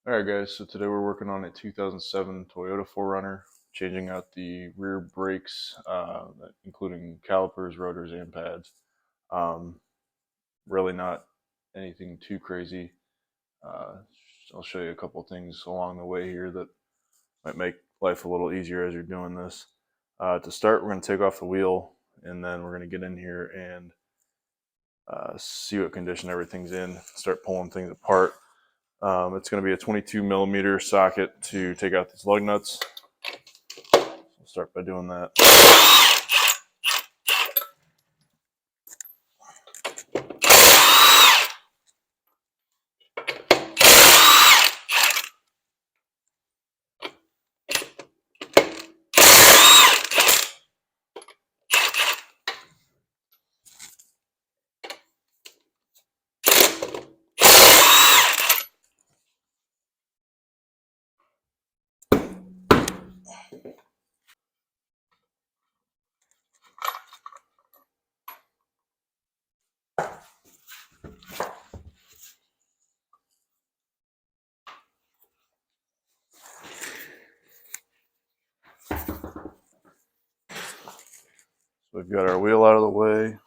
Alright guys, so today we're working on a 2007 Toyota 4Runner, changing out the rear brakes, including calipers, rotors, and pads. Um, really not anything too crazy. Uh, I'll show you a couple things along the way here that might make life a little easier as you're doing this. To start, we're going to take off the wheel, and then we're going to get in here and see what condition everything's in, start pulling things apart. It's going to be a 22 millimeter socket to take out these lug nuts. We'll start by doing that. So we've got our wheel out of the way.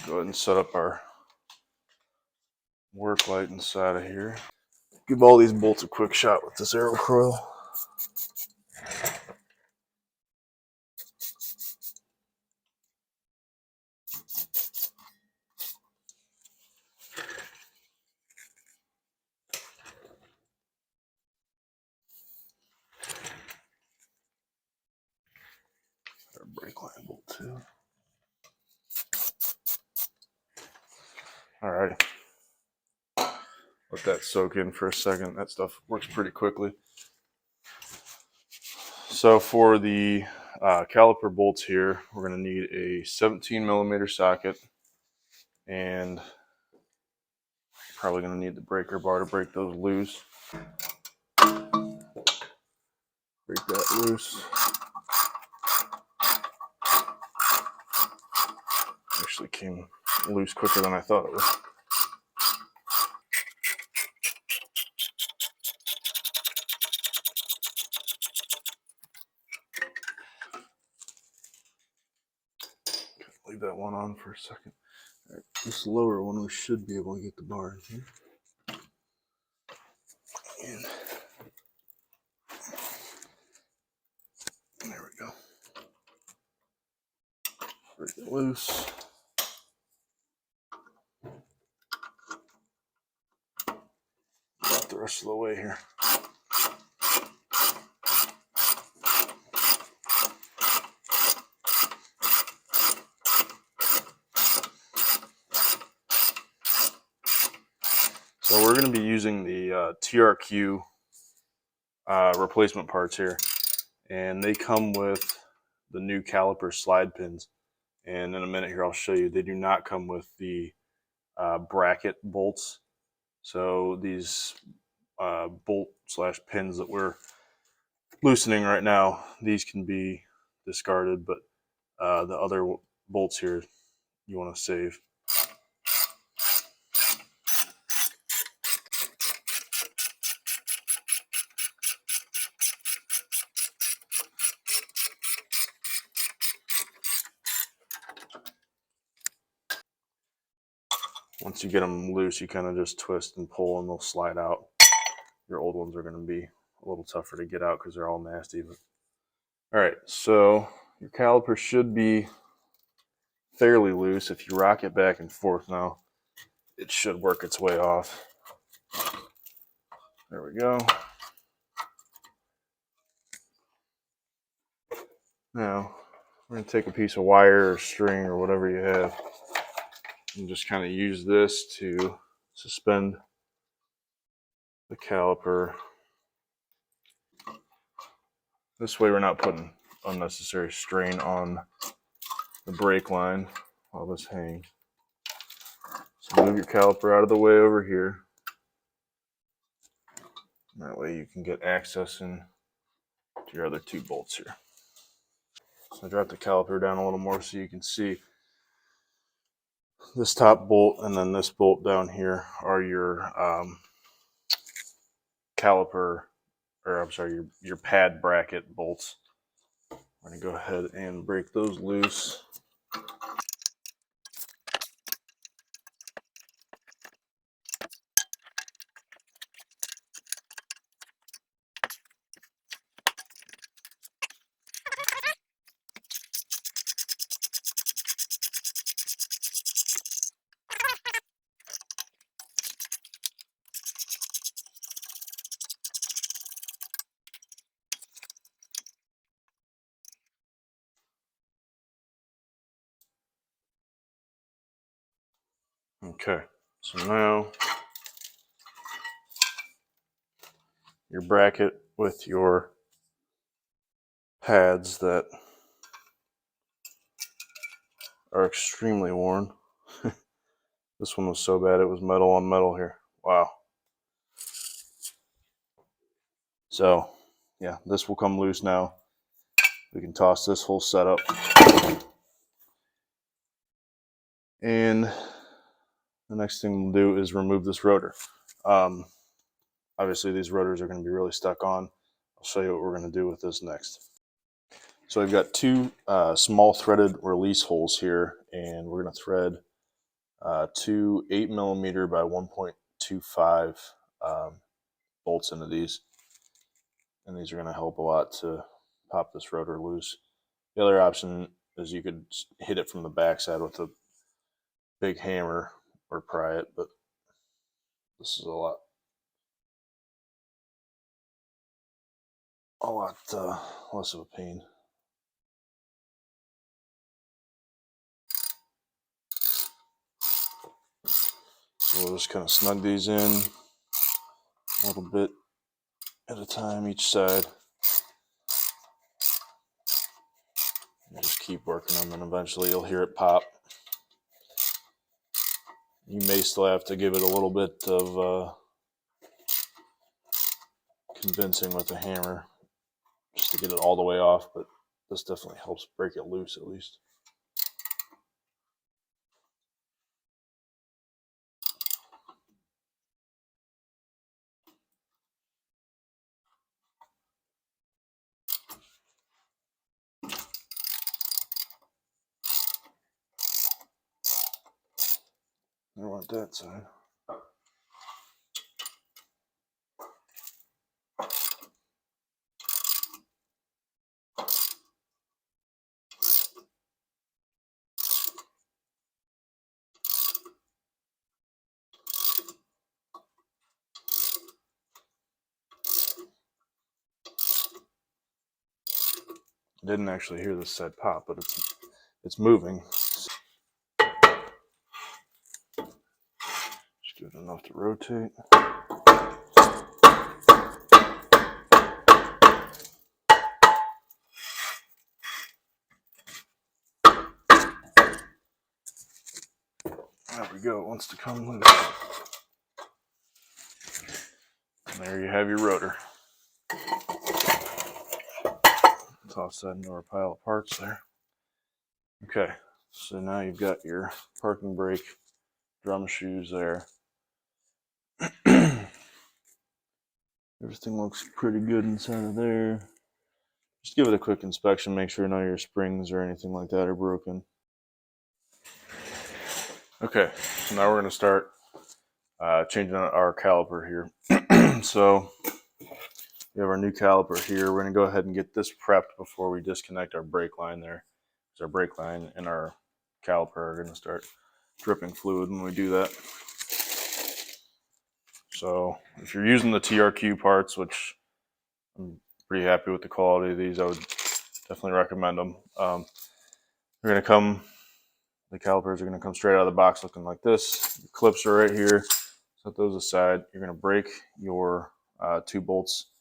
Go ahead and set up our work light inside of here. Give all these bolts a quick shot with this arrow coil. Our brake line bolt too. All right. Let that soak in for a second. That stuff works pretty quickly. So for the caliper bolts here, we're going to need a 17 millimeter socket, and probably going to need the breaker bar to break those loose. Break that loose. Actually came loose quicker than I thought it would. Leave that one on for a second. All right, this lower one, we should be able to get the bar in here. And there we go. Break it loose. About the rest of the way here. So we're going to be using the TRQ replacement parts here, and they come with the new caliper slide pins. And in a minute here, I'll show you. They do not come with the bracket bolts. So these bolt slash pins that we're loosening right now, these can be discarded, but the other bolts here you want to save. Once you get them loose, you kind of just twist and pull and they'll slide out. Your old ones are going to be a little tougher to get out because they're all nasty. But all right, so your caliper should be fairly loose. If you rock it back and forth now, it should work its way off. There we go. Now, we're going to take a piece of wire or string or whatever you have and just kind of use this to suspend the caliper. This way we're not putting unnecessary strain on the brake line while this hangs. So move your caliper out of the way over here. That way you can get access in to your other two bolts here. So I drop the caliper down a little more so you can see. This top bolt and then this bolt down here are your caliper, or I'm sorry, your pad bracket bolts. We're going to go ahead and break those loose. Okay, so now your bracket with your pads that are extremely worn. This one was so bad it was metal on metal here. Wow. So yeah, this will come loose now. We can toss this whole setup. And the next thing we'll do is remove this rotor. Obviously these rotors are going to be really stuck on. I'll show you what we're going to do with this next. So I've got two small threaded release holes here, and we're going to thread two 8mm by 1.25 bolts into these. And these are going to help a lot to pop this rotor loose. The other option is you could hit it from the backside with a big hammer or pry it, but this is a lot less of a pain. So we'll just kind of snug these in a little bit at a time each side. And just keep working them, and eventually you'll hear it pop. You may still have to give it a little bit of convincing with a hammer just to get it all the way off, but this definitely helps break it loose at least. I don't want that side. I didn't actually hear this side pop, but it's moving. Just give it enough to rotate. There we go. It wants to come loose. And there you have your rotor. Toss that into our pile of parts there. Okay, so now you've got your parking brake drum shoes there. Everything looks pretty good inside of there. Just give it a quick inspection, make sure none of your springs or anything like that are broken. Okay, so now we're going to start changing out our caliper here. So we have our new caliper here. We're going to go ahead and get this prepped before we disconnect our brake line there. So our brake line and our caliper are going to start dripping fluid when we do that. So if you're using the TRQ parts, which I'm pretty happy with the quality of these, I would definitely recommend them. They're going to come, the calipers are going to come straight out of the box looking like this. The clips are right here. Set those aside. You're going to break your two bolts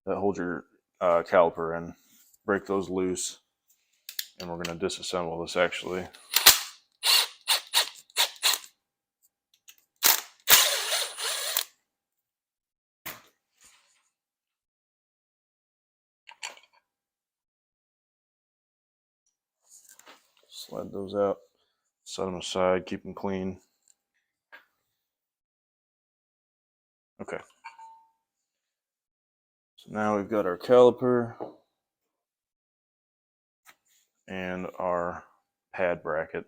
that hold your caliper in. Break those loose, and we're going to disassemble this actually. Slide those out. Set them aside, keep them clean. Okay. So now we've got our caliper and our pad bracket.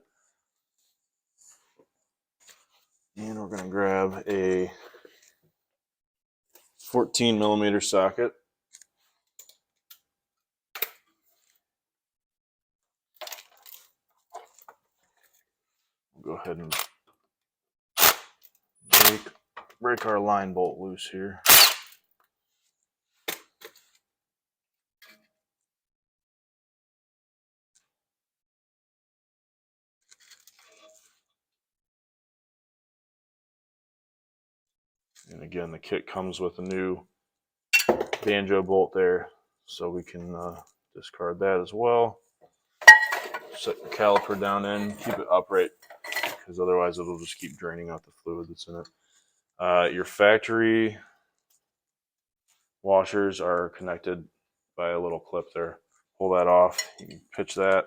And we're going to grab a 14 millimeter socket. We'll go ahead and break our line bolt loose here. And again, the kit comes with a new banjo bolt there, so we can discard that as well. Set the caliper down in, keep it upright, because otherwise it'll just keep draining out the fluid that's in it. Your factory washers are connected by a little clip there. Pull that off, you can pitch that,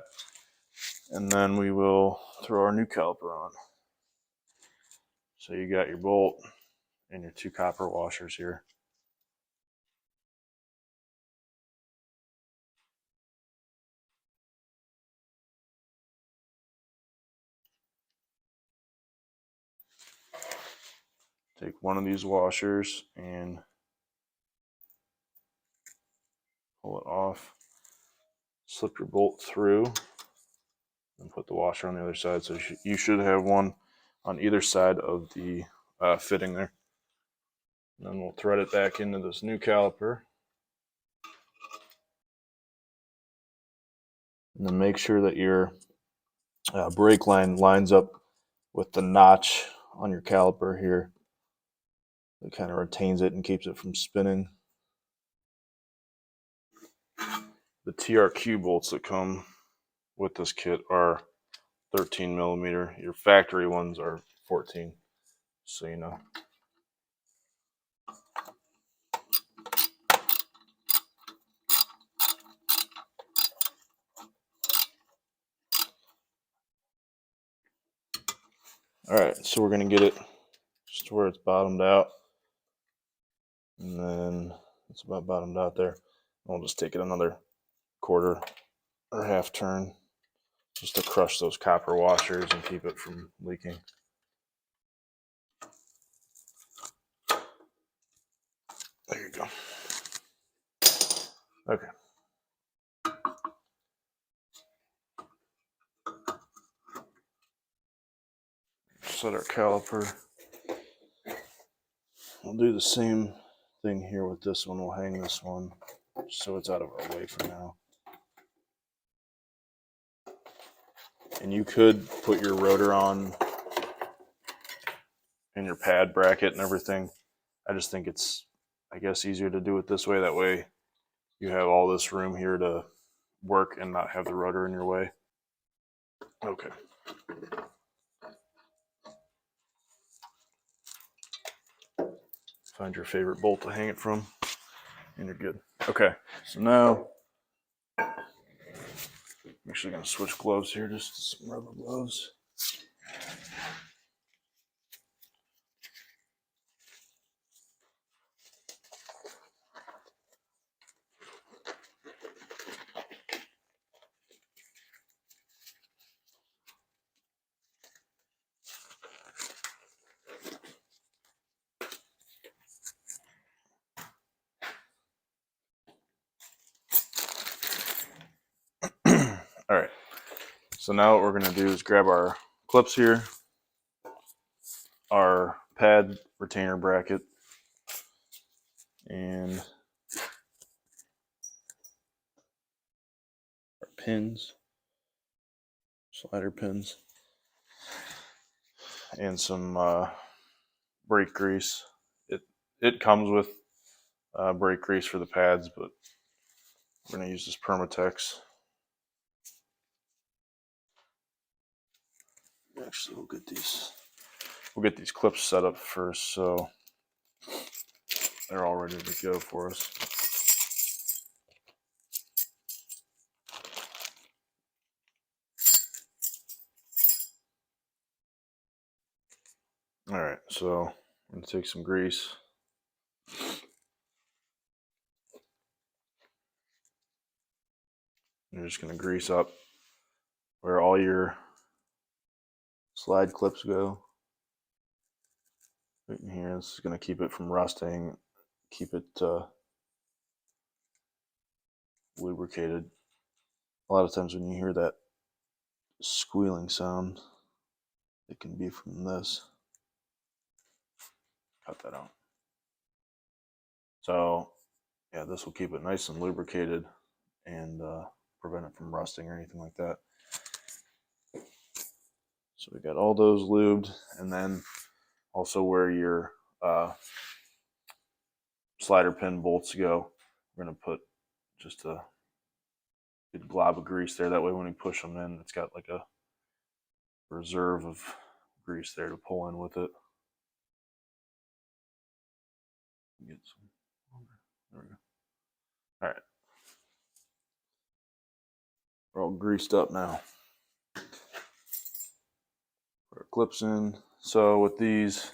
and then we will throw our new caliper on. So you got your bolt and your two copper washers here. Take one of these washers and pull it off. Slip your bolt through and put the washer on the other side. So you should have one on either side of the fitting there. And then we'll thread it back into this new caliper. And then make sure that your brake line lines up with the notch on your caliper here. It kind of retains it and keeps it from spinning. The TRQ bolts that come with this kit are 13 millimeter. Your factory ones are 14, so you know. All right, so we're gonna get it just to where it's bottomed out, and then it's about bottomed out there. We'll just take it another quarter or half turn just to crush those copper washers and keep it from leaking. There you go. Okay. Set our caliper. We'll do the same thing here with this one. We'll hang this one so it's out of our way for now. And you could put your rotor on and your pad bracket and everything. I just think it's, I guess, easier to do it this way. That way you have all this room here to work and not have the rotor in your way. Okay. Find your favorite bolt to hang it from, and you're good. Okay, so now I'm actually going to switch gloves here, just some rubber gloves. All right, so now what we're going to do is grab our clips here, our pad retainer bracket, and our pins, slider pins, and some brake grease. It comes with brake grease for the pads, but we're going to use this Permatex. Actually, we'll get these clips set up first, so they're all ready to go for us. All right, so I'm gonna take some grease. You're just gonna grease up where all your slide clips go. Right in here. This is gonna keep it from rusting, keep it lubricated. A lot of times when you hear that squealing sound, it can be from this. Cut that out. So yeah, this will keep it nice and lubricated and prevent it from rusting or anything like that. So we got all those lubed, and then also where your slider pin bolts go, we're gonna put just a good glob of grease there. That way when we push them in, it's got like a reserve of grease there to pull in with it. Get some. There we go. All right. We're all greased up now. Put our clips in. So with these,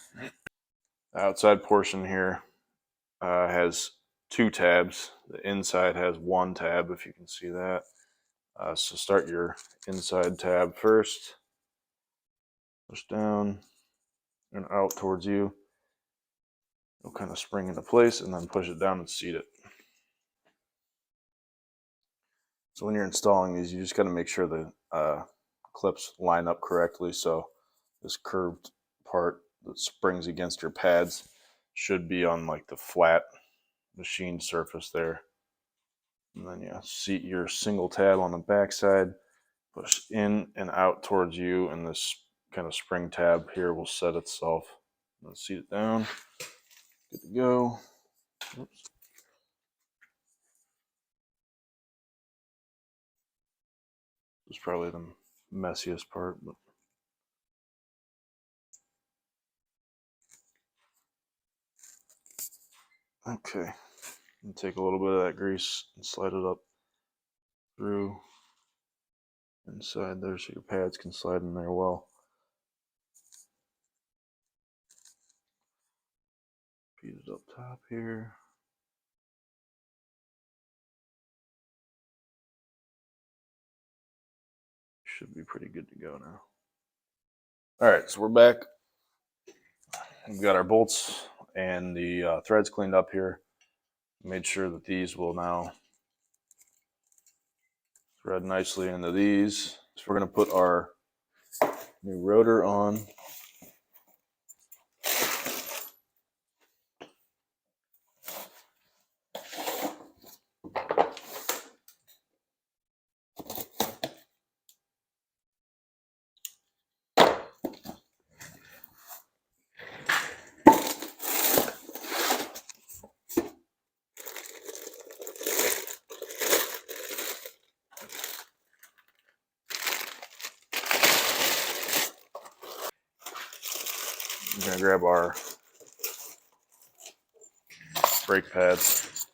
the outside portion here has 2 tabs. The inside has 1 tab, if you can see that. So start your inside tab first. Push down and out towards you. It'll kind of spring into place, and then push it down and seat it. So when you're installing these, you just got to make sure the clips line up correctly. So this curved part that springs against your pads should be on like the flat machined surface there. And then yeah, seat your single tab on the back side, push in and out towards you, and this kind of spring tab here will set itself. Let's seat it down. Good to go. Oops. This is probably the messiest part, but okay. And take a little bit of that grease and slide it up through inside there so your pads can slide in there well. Feed it up top here. Should be pretty good to go now. All right, so we're back. We've got our bolts and the threads cleaned up here. Made sure that these will now thread nicely into these. So we're going to put our new rotor on. We're going to grab our brake pads.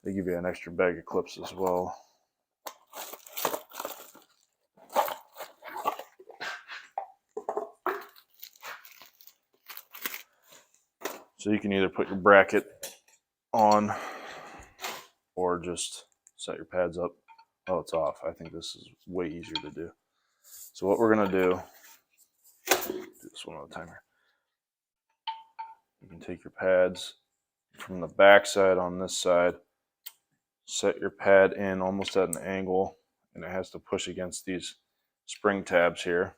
They give you an extra bag of clips as well. So you can either put your bracket on or just set your pads up. Oh, it's off. I think this is way easier to do. So what we're going to do this one at a time here. You can take your pads from the back side on this side, set your pad in almost at an angle, and it has to push against these spring tabs here.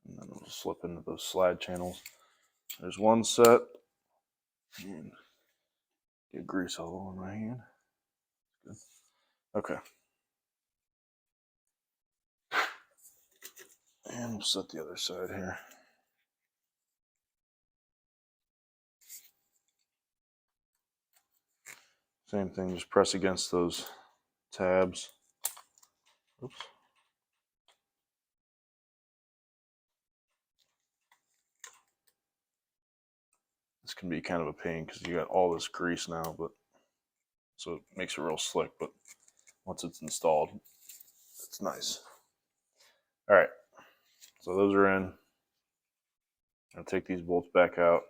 And then it'll slip into those slide channels. There's one set. And get grease all over my hand. Good. Okay. And we'll set the other side here. Same thing, just press against those tabs. Oops. This can be kind of a pain because you got all this grease now, but so it makes it real slick, but once it's installed. It's nice. All right, so those are in. I'll take these bolts back out.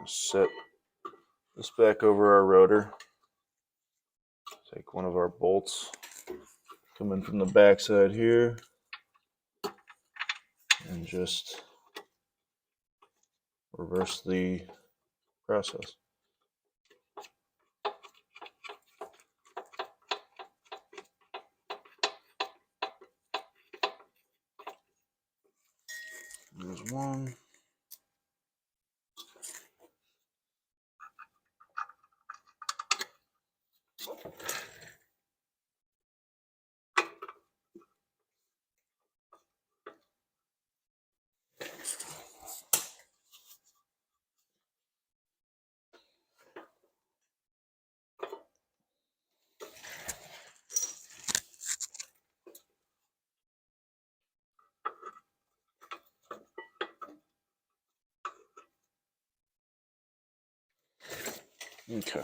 Set this back over our rotor. Take one of our bolts, come in from the back side here, and just reverse the process. There's one. Okay.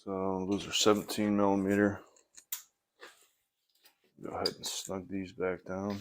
So those are 17 millimeter. Go ahead and snug these back down.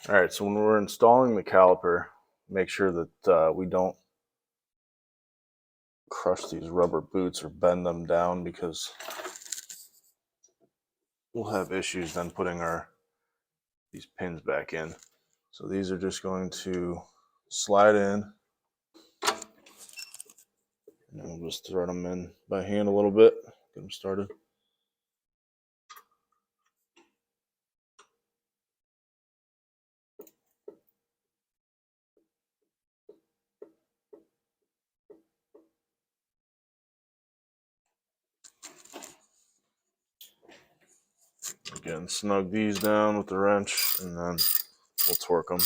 All right, so when we're installing the caliper, make sure that we don't crush these rubber boots or bend them down, because we'll have issues then putting these pins back in. So these are just going to slide in, and we'll just thread them in by hand a little bit, get them started. Again, snug these down with the wrench, and then we'll torque them.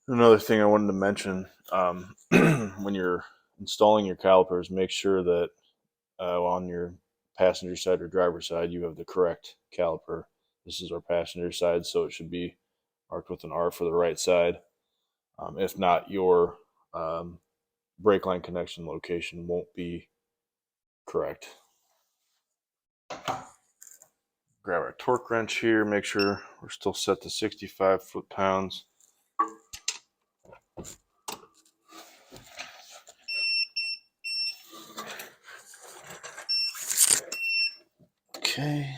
Another thing I wanted to mention, when you're installing your calipers, make sure that on your passenger side or driver's side, you have the correct caliper. This is our passenger side, so it should be marked with an R for the right side. If not, your brake line connection location won't be correct. Grab our torque wrench here, make sure we're still set to 65 foot-pounds. Okay.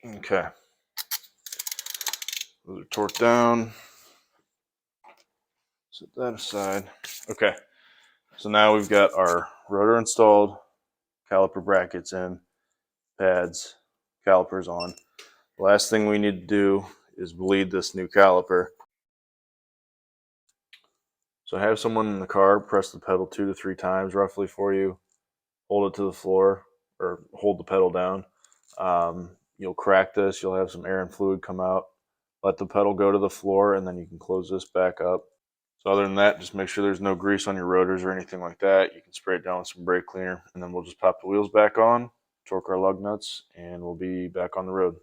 Okay. Those are torqued down. Set that aside. Okay. So now we've got our rotor installed, caliper brackets in, pads, calipers on. Last thing we need to do is bleed this new caliper. So have someone in the car press the pedal 2 to 3 times roughly for you. Hold it to the floor or hold the pedal down. You'll crack this. You'll have some air and fluid come out. Let the pedal go to the floor, and then you can close this back up. So other than that, just make sure there's no grease on your rotors or anything like that. You can spray it down with some brake cleaner, and then we'll just pop the wheels back on, torque our lug nuts, and we'll be back on the road.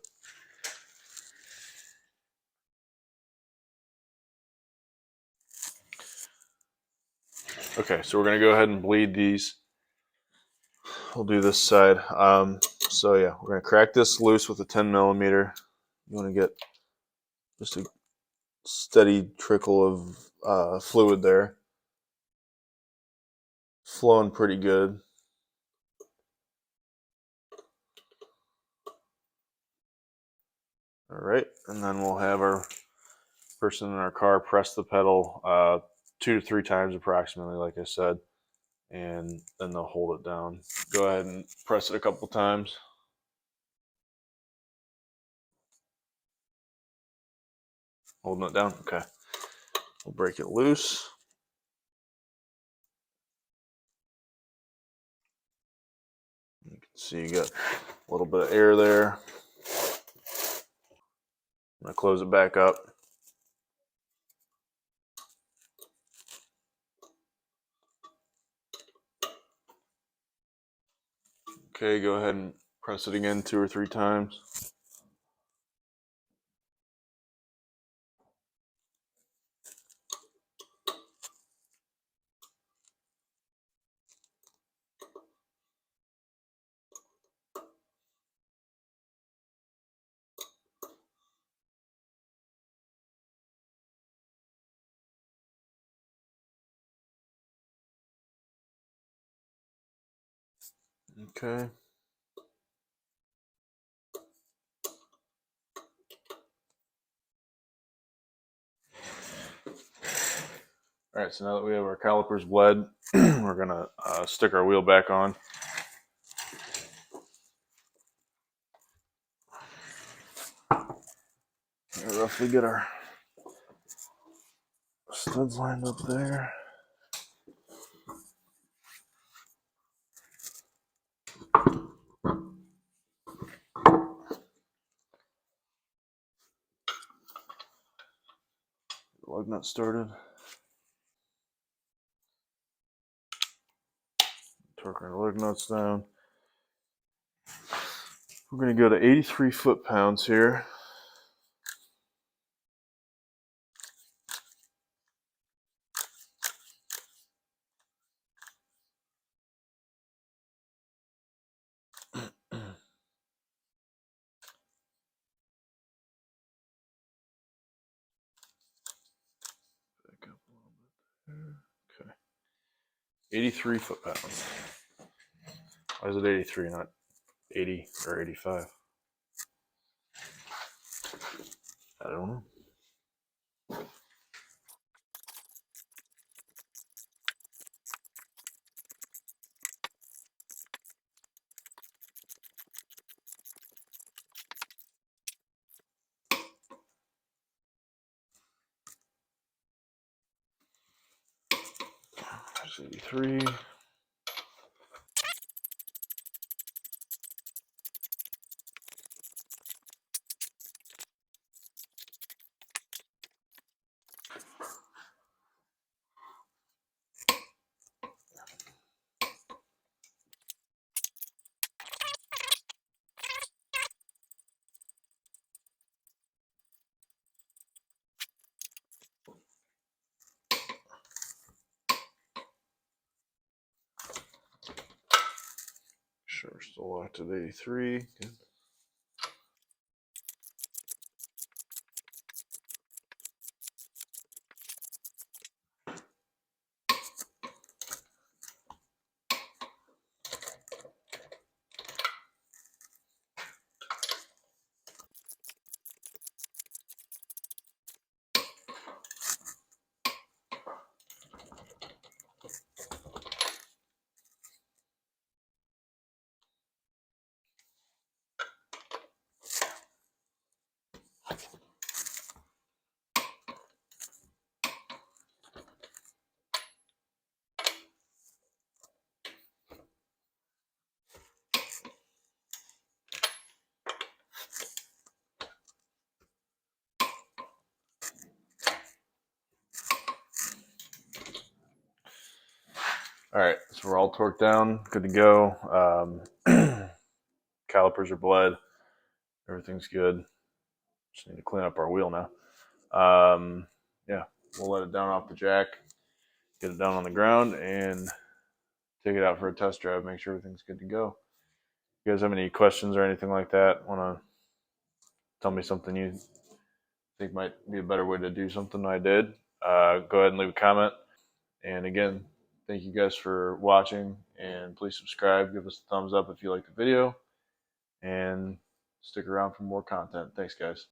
Okay, so we're going to go ahead and bleed these. We'll do this side. So yeah, we're going to crack this loose with a 10 millimeter. You want to get just a steady trickle of fluid there. Flowing pretty good. All right, and then we'll have our person in our car press the pedal 2 to 3 times approximately, like I said, and then they'll hold it down. Go ahead and press it a couple times. Holding it down, okay. We'll break it loose. You can see you got a little bit of air there. I'm gonna close it back up. Okay, go ahead and press it again 2 or 3 times. Okay. All right, so now that we have our calipers bled, we're gonna stick our wheel back on. Roughly get our studs lined up there. Lug nut started. Torque our lug nuts down. We're going to go to 83 foot-pounds here. Back up a little bit there. Okay. 83 foot-pounds. Why is it 83, not 80 or 85? I don't know. There's 83. Sure, still locked at 83. Good. All right, so we're all torqued down, good to go. Calipers are bled, everything's good. Just need to clean up our wheel now. Yeah, we'll let it down off the jack, get it down on the ground, and take it out for a test drive. Make sure everything's good to go. You guys have any questions or anything like that? Want to tell me something you think might be a better way to do something I did? Go ahead and leave a comment. And again, thank you guys for watching, and please subscribe. Give us a thumbs up if you like the video, and stick around for more content. Thanks, guys.